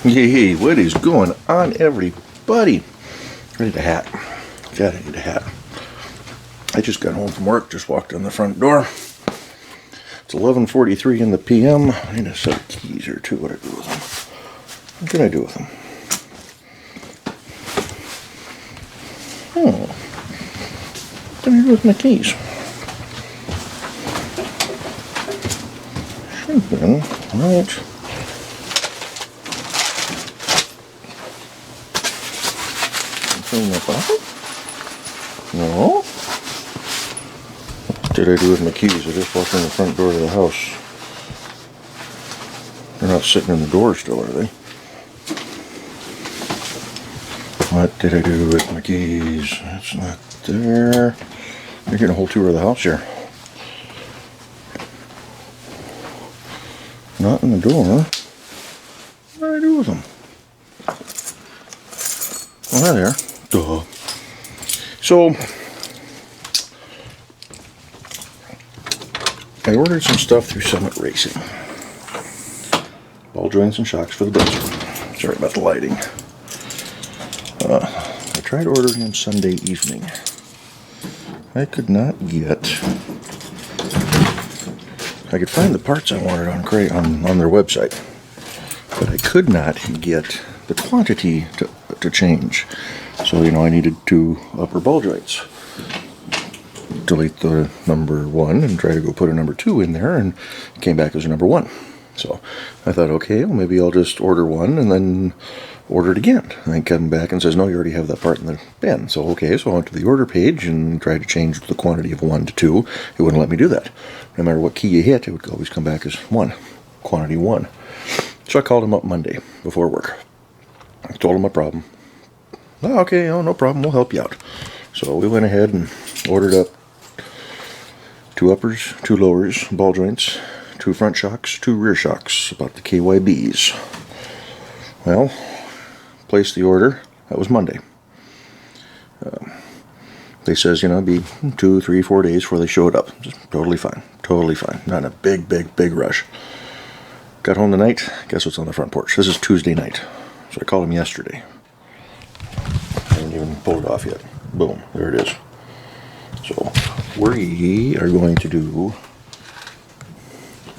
Hey, what is going on, everybody? I need a hat. God, I need a hat. I just got home from work, just walked in the front door. It's 11:43 in the p.m. I need a set of keys here, too. What do I do with them? What can I do with them? What can I do with my keys? Should have been, right. In the pocket? No. What did I do with my keys? I just walked in the front door of the house. They're not sitting in the door still, are they? What did I do with my keys? That's not there. You're getting a whole tour of the house here. Not in the door. What did I do with them? Oh, they're there. Duh. So, I ordered some stuff through Summit Racing. Ball joints and shocks for the Blazer. Sorry about the lighting. I tried ordering them Sunday evening. I could not get... I could find the parts I wanted on their website, but I could not get the quantity to change. So, I needed 2 upper ball joints. Delete the number 1 and try to go put a number 2 in there, and it came back as a number 1. So I thought, okay, well, maybe I'll just order one and then order it again. And then come back and says, no, you already have that part in the bin. So, okay, so I went to the order page and tried to change the quantity of 1 to 2. It wouldn't let me do that. No matter what key you hit, it would always come back as 1, quantity 1. So I called him up Monday before work. I told him my problem. Oh, okay, no problem, we'll help you out. So we went ahead and ordered up 2 uppers, 2 lowers, ball joints, 2 front shocks, 2 rear shocks, about the KYBs. Well, placed the order. That was Monday. They says, it'd be 2, 3, 4 days before they showed up. Just totally fine. Totally fine. Not in a big rush. Got home tonight. Guess what's on the front porch? This is Tuesday night. So I called him yesterday. I haven't even pulled it off yet. Boom. There it is. So we are going to do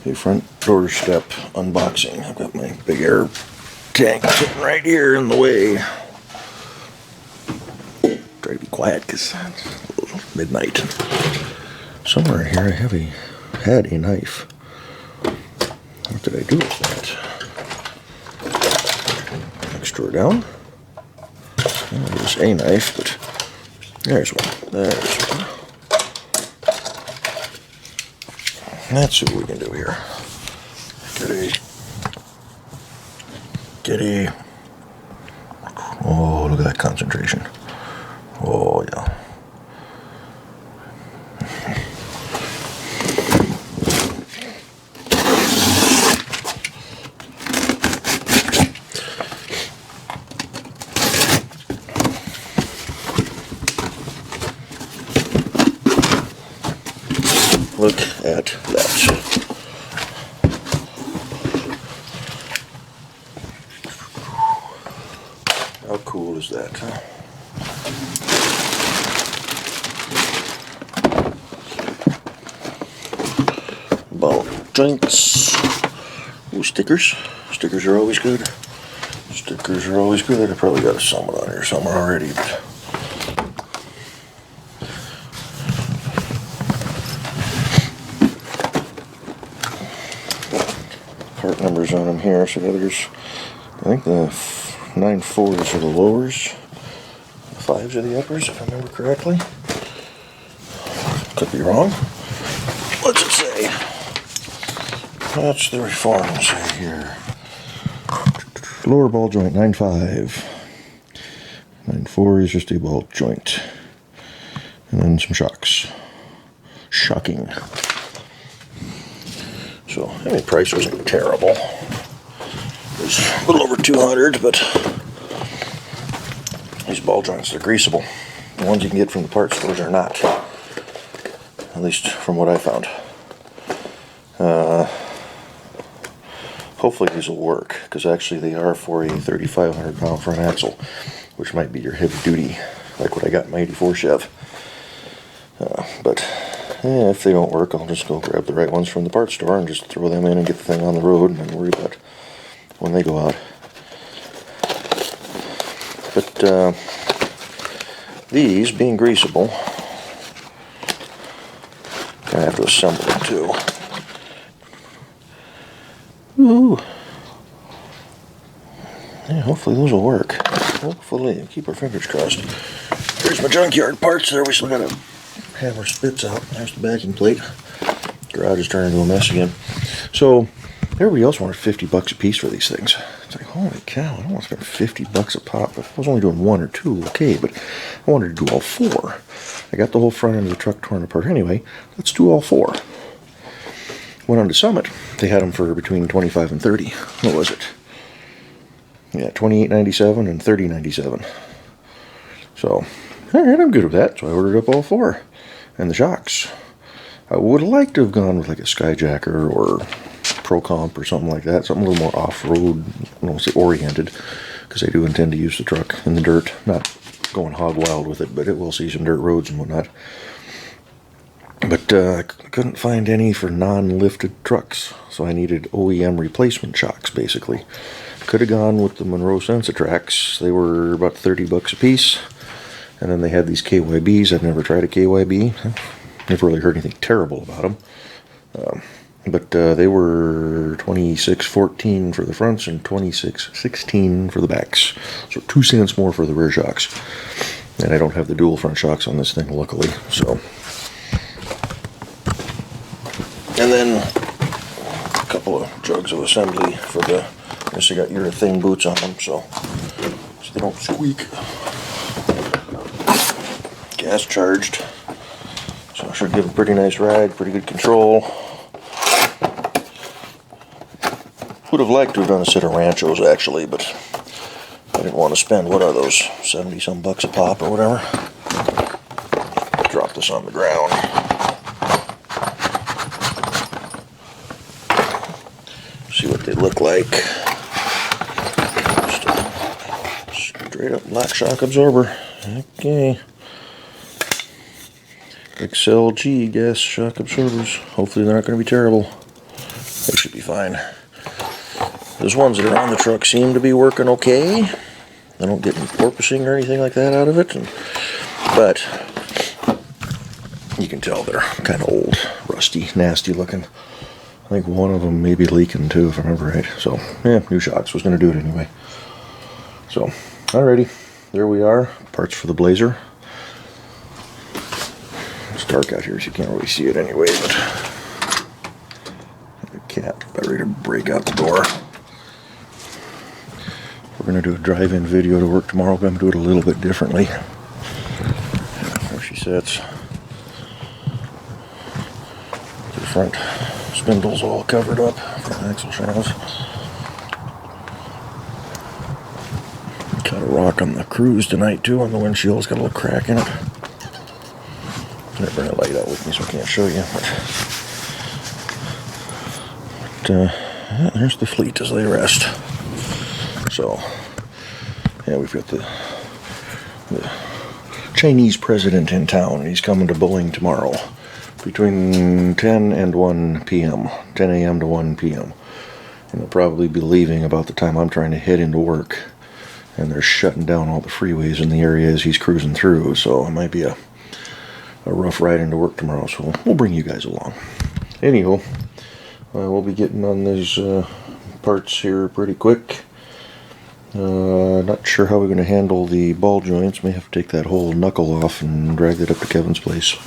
a front door step unboxing. I've got my big air tank sitting right here in the way. Try to be quiet because it's midnight. Somewhere here I had a knife. What did I do with that? Next drawer down. Well, there's a knife, but there's one. There's one. Let's see what we can do here. Get a. Oh, look at that concentration. Oh, yeah. Look at that. How cool is that, huh? Ball joints. Ooh, stickers. Stickers are always good. Stickers are always good. I probably got a Summit on here somewhere already, but part numbers on them here. So there's, I think the 9.4s are the lowers, the 5s are the uppers, if I remember correctly. Could be wrong. What's it say? That's the reforms right here. Lower ball joint 9.5. 9.4 is just a ball joint. And then some shocks. Shocking. So, price wasn't terrible. It was a little over $200, but these ball joints are greasable. The ones you can get from the parts stores are not. At least from what I found. Hopefully these will work, because actually they are for a 3,500 pound front axle, which might be your heavy duty, like what I got in my 84 Chev. But if they don't work, I'll just go grab the right ones from the parts store and just throw them in and get the thing on the road and then worry about when they go out. But these, being greasable, I have to assemble them too. Ooh. Yeah, hopefully those will work. Hopefully. Keep our fingers crossed. Here's my junkyard parts there. We still got to hammer spits out. There's the backing plate. Garage is turning into a mess again. So, everybody else wanted $50 a piece for these things. It's like, holy cow, I don't want to spend $50 a pop. If I was only doing one or two, okay, but I wanted to do all four. I got the whole front end of the truck torn apart anyway. Let's do all four. Went on to Summit. They had them for between $25 and $30. What was it? Yeah, $28.97 and $30.97. So, alright, I'm good with that. So I ordered up all four. And the shocks. I would have liked to have gone with like a Skyjacker or Pro Comp or something like that. Something a little more off-road, I don't want to say oriented, because I do intend to use the truck in the dirt. Not going hog wild with it, but it will see some dirt roads and whatnot. But I couldn't find any for non-lifted trucks, so I needed OEM replacement shocks, basically. Could have gone with the Monroe Sensatrax. They were about $30 a piece. And then they had these KYBs. I've never tried a KYB. Never really heard anything terrible about them. But they were $26.14 for the fronts and $26.16 for the backs. So 2 cents more for the rear shocks. And I don't have the dual front shocks on this thing, luckily. So, and then a couple of jugs of assembly for the, I guess they got urethane boots on them, so they don't squeak. Gas charged, so I should give a pretty nice ride, pretty good control. Would have liked to have done a set of Ranchos actually, but I didn't want to spend, what are those, 70 some bucks a pop or whatever. Drop this on the ground. See what they look like. Just a straight up black shock absorber. Okay. XLG gas shock absorbers. Hopefully they're not going to be terrible. They should be fine. Those ones that are on the truck seem to be working okay. I don't get any porpoising or anything like that out of it. But you can tell they're kind of old, rusty, nasty looking. I think one of them may be leaking too, if I remember right. So, yeah, new shocks. Was going to do it anyway. So, alrighty. There we are. Parts for the Blazer. It's dark out here, so you can't really see it anyway, but the cat about ready to break out the door. We're going to do a drive-in video to work tomorrow, but I'm going to do it a little bit differently. There she sits. The front spindle's all covered up for the axle shafts. Got a rock on the cruise tonight too, on the windshield. It's got a little crack in it. I didn't bring a light out with me, so I can't show you. But there's the fleet as they rest. So, yeah, we've got the Chinese president in town, and he's coming to Bowling tomorrow between 10 and 1 p.m., 10 a.m. to 1 p.m. And he'll probably be leaving about the time I'm trying to head into work. And they're shutting down all the freeways in the area as he's cruising through, so it might be a rough ride into work tomorrow, so we'll bring you guys along. Anyhow, we'll be getting on these parts here pretty quick. Not sure how we're going to handle the ball joints. May have to take that whole knuckle off and drag that up to Kevin's place.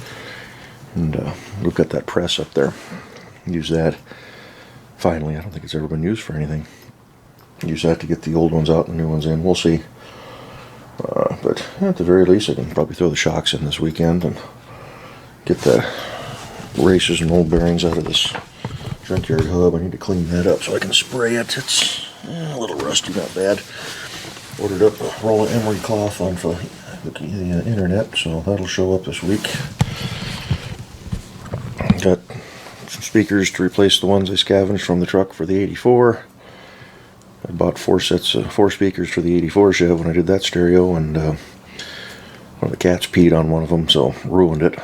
And we've got that press up there. Use that. Finally, I don't think it's ever been used for anything. Use that to get the old ones out and the new ones in. We'll see. But at the very least, I can probably throw the shocks in this weekend and get the racers and old bearings out of this junkyard hub. I need to clean that up so I can spray it. It's a little rusty, not bad. Ordered up a roll of emery cloth on the internet, so that'll show up this week. Got some speakers to replace the ones I scavenged from the truck for the 84. I bought 4 speakers for the 84 Chev when I did that stereo, and one of the cats peed on one of them, so ruined it.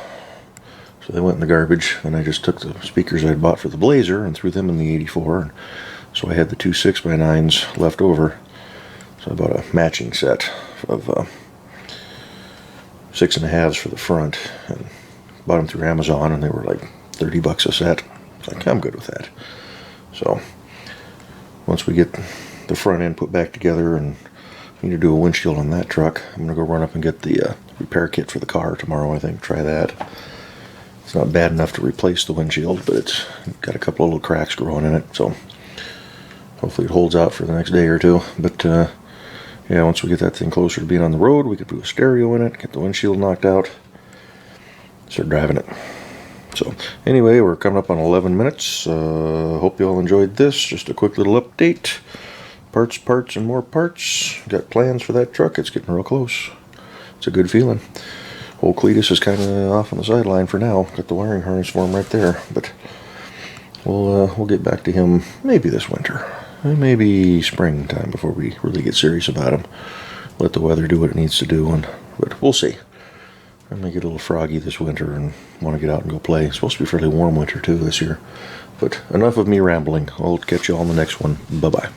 So they went in the garbage, and I just took the speakers I had bought for the Blazer and threw them in the 84, and so I had the 2 6x9s left over. So I bought a matching set of 6.5s for the front, and bought them through Amazon, and they were like $30 a set. Like, I'm good with that. So once we get the front end put back together, and need to do a windshield on that truck, I'm gonna go run up and get the repair kit for the car tomorrow. I think try that. It's not bad enough to replace the windshield, but it's got a couple of little cracks growing in it, so hopefully it holds out for the next day or two. But yeah, once we get that thing closer to being on the road, we could put a stereo in it, get the windshield knocked out, start driving it. So anyway, we're coming up on 11 minutes. Hope you all enjoyed this. Just a quick little update. Parts, and more parts. Got plans for that truck. It's getting real close. It's a good feeling. Old Cletus is kind of off on the sideline for now. Got the wiring harness for him right there. But we'll get back to him maybe this winter. Maybe springtime before we really get serious about him. Let the weather do what it needs to do. But we'll see. I may get a little froggy this winter and want to get out and go play. It's supposed to be a fairly warm winter too this year. But enough of me rambling. I'll catch you all in the next one. Bye-bye.